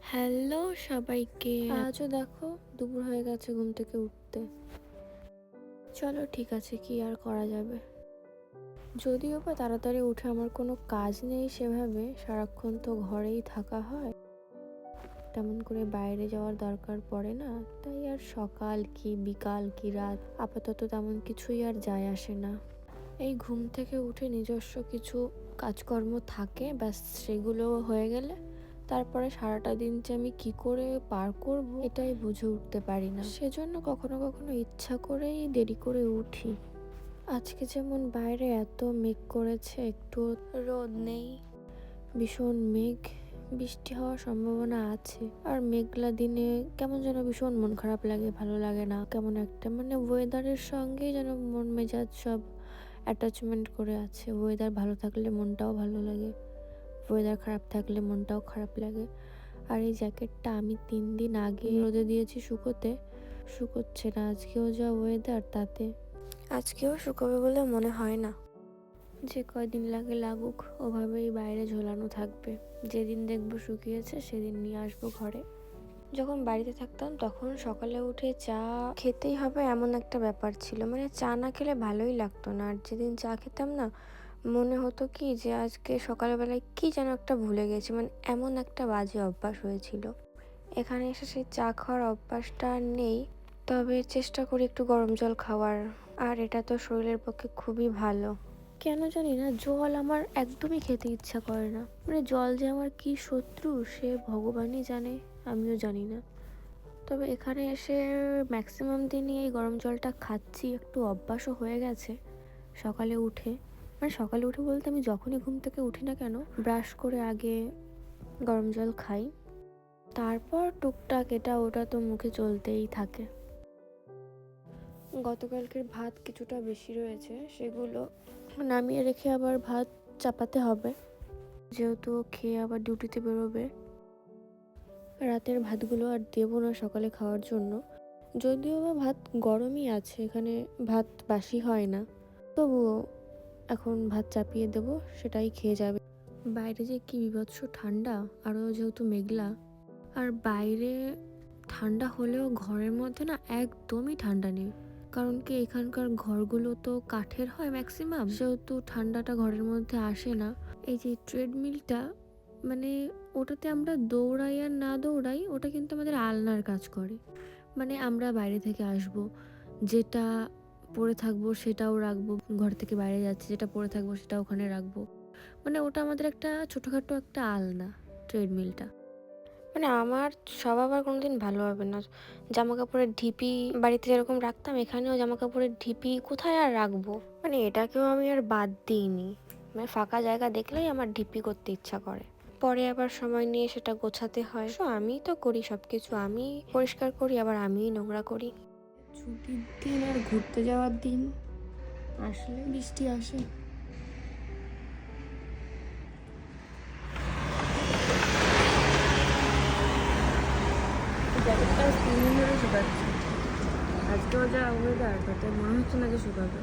Hello সবাইকে। আজও দেখো দুপুর হয়ে গেছে ঘুম থেকে উঠতে। চলো ঠিক আছে, কি আর করা যাবে। যদিও বা তাড়াতাড়ি উঠে আমার কোনো কাজ নেই সেভাবে, সারাক্ষণ তো ঘরেই থাকা হয়, তেমন করে বাইরে যাওয়ার দরকার পড়ে না। তাই আর সকাল কি বিকাল কি রাত আপাতত তেমন কিছুই আর যায় আসে না। এই ঘুম থেকে উঠে নিজস্ব কিছু কাজকর্ম থাকে, ব্যাস সেগুলো হয়ে গেলে তারপরে সারাটা দিন যে আমি কি করে পার করব এটাই বুঝে উঠতে পারি না। সেজন্য কখনো কখনো ইচ্ছা করেই দেরি করে উঠি। আজকে যেমন বাইরে এত মেঘ করেছে, একটু রোদ নেই, ভীষণ মেঘ, বৃষ্টি হওয়ার সম্ভাবনা আছে। আর মেঘলা দিনে কেমন যেন ভীষণ মন খারাপ লাগে, ভালো লাগে না, কেমন একটা মানে ওয়েদারের সঙ্গে যেন মন মেজাজ সব অ্যাটাচমেন্ট করে আছে। ওয়েদার ভালো থাকলে মনটাও ভালো লাগে, ওয়েদার খারাপ থাকলে মনটাও খারাপ লাগে। আর এই জ্যাকেটটা আমি 3 দিন আগে রোদে দিয়েছি শুকোতে, শুকোচ্ছে না। আজকেও যা ওয়েদার, তাতে আজকেও শুকোবে বলে মনে হয় না। যে কয়দিন লাগে লাগুক, ওভাবেই বাইরে ঝোলানো থাকবে। যেদিন দেখবো শুকিয়েছে সেদিন নিয়ে আসবো ঘরে। যখন বাড়িতে থাকতাম তখন সকালে উঠে চা খেতেই হবে এমন একটা ব্যাপার ছিল, মানে চা না খেলে ভালোই লাগতো না। আর যেদিন চা খেতাম না, মনে হতো কি যে আজকে সকালবেলায় কি যেন একটা ভুলে গেছি, মানে এমন একটা বাজে অভ্যাস হয়েছিল। এখানে এসে সেই চা খাওয়ার অভ্যাসটা আর নেই, তবে চেষ্টা করি একটু গরম জল খাওয়ার। আর এটা তো শরীরের পক্ষে খুবই ভালো। কেন জানি না জল আমার একদমই খেতে ইচ্ছা করে না, মানে জল যে আমার কি শত্রু সে ভগবানই জানে, আমিও জানি না। তবে এখানে এসে ম্যাক্সিমাম দিনই এই গরম জলটা খাচ্ছি, একটু অভ্যাসও হয়ে গেছে। সকালে উঠে, মানে সকালে উঠে বলতে আমি যখনই ঘুম থেকে উঠি না কেন, ব্রাশ করে আগে গরম জল খাই, তারপর টুকটাক এটা ওটা তো মুখে চলতেই থাকে। গতকালকের ভাত কিছুটা বেশি রয়েছে, সেগুলো নামিয়ে রেখে আবার ভাত চাপাতে হবে, যেহেতু খেয়ে আবার ডিউটিতে বেরোবে। রাতের ভাতগুলো আর দেবো না সকালে খাওয়ার জন্য, যদিও বা ভাত গরমই আছে, এখানে ভাত বাসি হয় না, তবুও এখন ভাত চাপিয়ে দেবো, সেটাই খেয়ে যাবে। বাইরে যে কি বিভৎস ঠান্ডা, আরও যেহেতু মেঘলা। আর বাইরে ঠান্ডা হলেও ঘরের মধ্যে না একদমই ঠান্ডা নেই, কারণ কি এখানকার ঘরগুলো তো কাঠের হয় ম্যাক্সিমাম, সেহেতু ঠান্ডাটা ঘরের মধ্যে আসে না। এই যে ট্রেডমিলটা, মানে ওটাতে আমরা দৌড়াই আর না দৌড়াই, ওটা কিন্তু আমাদের আলনার কাজ করে। মানে আমরা বাইরে থেকে আসব, যেটা পরে থাকবো সেটাও রাখবো, ঘর থেকে বাইরে যাচ্ছি যেটা পরে থাকবো সেটা ওখানে রাখবো, মানে ওটা আমাদের একটা ছোটোখাটো একটা আলনা ট্রেডমিলটা। মানে আমার স্বভাব আর কোনোদিন ভালো হবে না। জামা কাপড়ের ঢিপি বাড়িতে যেরকম রাখতাম, এখানেও জামা কাপড়ের ঢিপি কোথায় আর রাখবো, মানে এটাকেও আমি আর বাদ দিইনি। মানে ফাঁকা জায়গা দেখলেই আমার ঢিপি করতে ইচ্ছা করে, পরে আবার সময় নিয়ে সেটা গোছাতে হয়। আমিই তো করি সব কিছু, আমি পরিষ্কার করি, আবার আমিই নোংরা করি। ছুটির দিন আর ঘুরতে যাওয়ার দিন আসলে বৃষ্টি আসে। জ্যাকেটটা 3 দিন ধরে শুকাচ্ছে, আজকেও যা ওয়েদার তাতে মনে হচ্ছে না যে শুকাবে।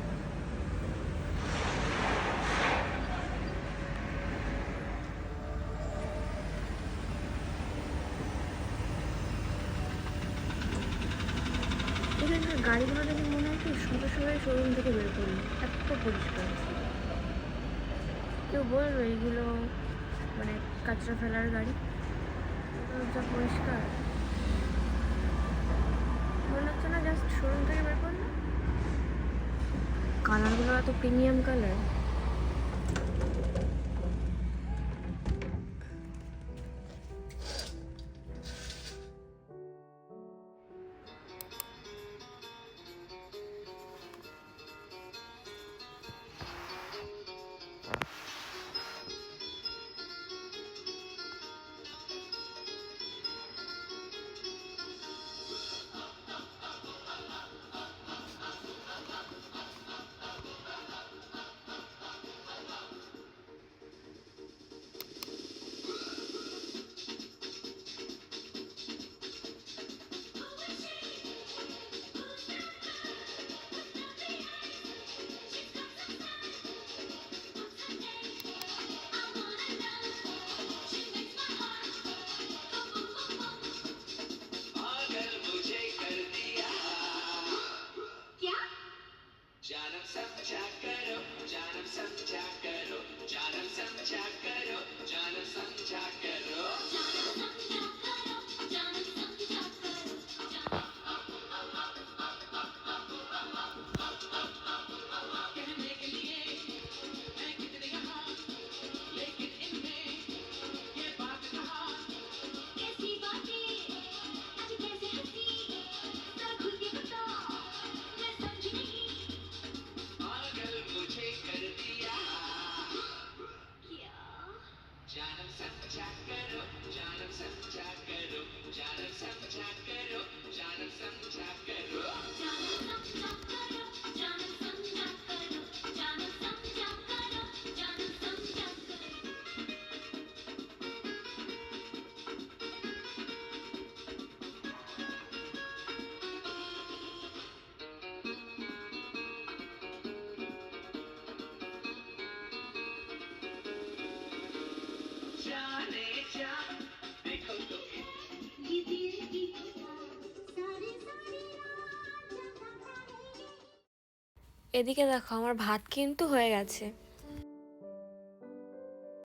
এখানকার গাড়িগুলো দেখে মনে হয় কি সবে সবে শোরুম থেকে বের করলো, এত পরিষ্কার। কেউ বলবে এইগুলো মানে কাঁচরা ফেলার গাড়ি, যা পরিষ্কার মনে হচ্ছে না জাস্ট শোরুম থেকে বের করলো। কালারগুলো এত প্রিমিয়াম কালার। এদিকে দেখো আমার ভাত কিন্তু হয়ে গেছে।